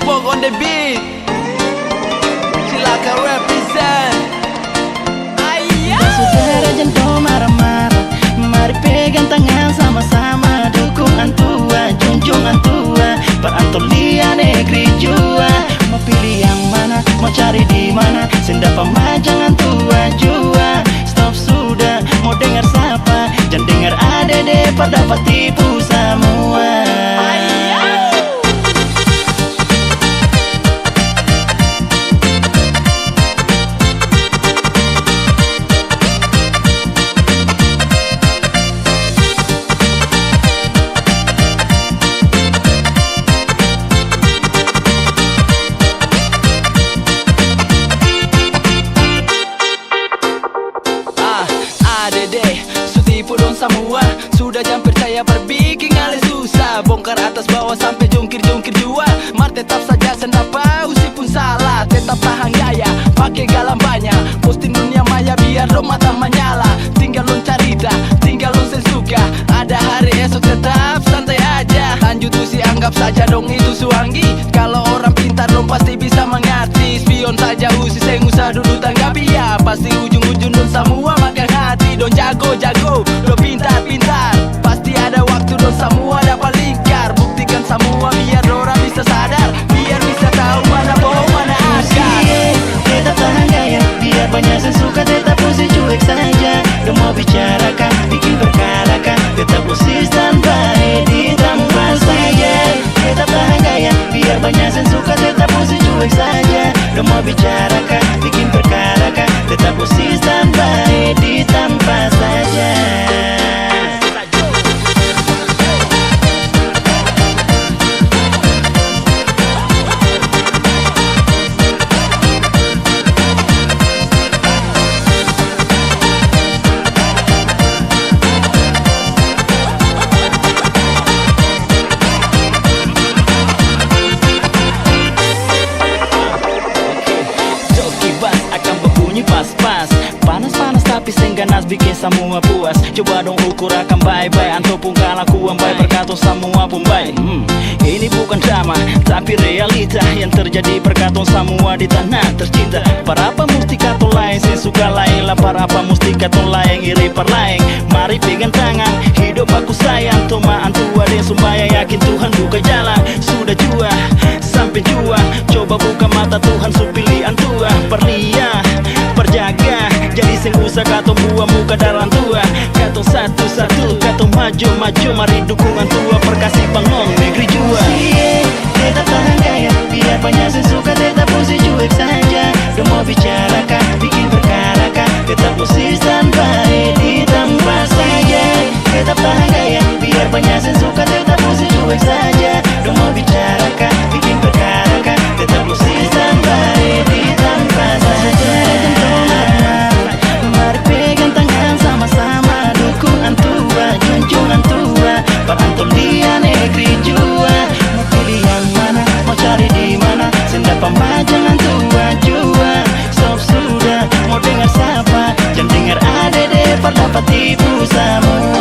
Bok on the beat. Silakan represent. Dan saudara jangan marah-marah, mari pegang tangan sama-sama. Dukungan tua, junjungan tua, Perantolia Negeri Jua. Mau pilih yang mana, mau cari di mana, senda pemajangan tua jua. Stop sudah, mau dengar siapa? Jangan dengar ADD pada dapat tipu semua. Semua sudah jangan percaya berbikin ale susah. Bongkar atas bawah sampai jungkir-jungkir jua. Mar tetap saja senda pausi pun salah. Tetap tahan gaya, pakai galang banyak. Posting dunia maya biar lo mata menyala. Tinggal lo cerita, tinggal lo sesuka. Ada hari esok tetap santai aja. Lanjut usi anggap saja dong itu suanggi. Kalau orang pintar lo pasti bisa mengerti. Spion saja usi seng usah dulu tanggapi ya. Pasti ujung-ujung don semua makan hati. Don jago-jago, lo pintar-pintar. Pasti ada waktu don semua dapat lingkar. Buktikan semua biar orang bisa sadar. Biar bisa tahu mana bohong mana akar. Tetap tahan gaya, biar banyak yang suka. Tetap posisi cuek saja. Gak mau bicarakan, bikin berkarakan. Tetap posisi standby di tempat saja. Tetap tahan gaya, biar banyak yang suka. Tetap posisi cuek saja. Gak mau bicarakan, bikin berkarakan. Tetap posisi standby di tempat saja. Pas-pas, panas-panas tapi sengganas bikin semua puas. Coba dong ukur akan bye-bye. Anto pun kelakuan baik perkato semua pun baik. Ini bukan drama tapi realita yang terjadi perkato semua di tanah tercinta. Para apa mesti kato lain, saya suka lain lah. Para apa mesti kato lain, iri per lain. Mari pegang tangan, hidup aku sayang. Toma antua dan sumbaya yakin Tuhan buka jalan. Sudah jua, sampai jua. Coba buka mata Tuhan supili antua. Perlia perjaga, jadi sing usah kato buah muka dalam tua. Kato satu-satu, kato maju-maju. Mari dukungan tua perkasih Bangun Negeri Jua. Tetap tahan gaya, biar banyak yang suka. Tetap posisi cuek saja. Gak mau bicarakan, bikin berkarakan. Tetap posisi standby di tempat saja. Tetap tahan gaya, biar banyak yang suka. Tetap posisi cuek saja. Gak mau bicarakan, bikin berkarakan. Tetap posisi standby di tempat saja. Perantolia Negeri Jua. Mau pilih yang mana, mau cari di mana, senda pemajangan tua jua. Stop sudah, mau dengar siapa? Jangan dengar ADD, dapat tipu semua.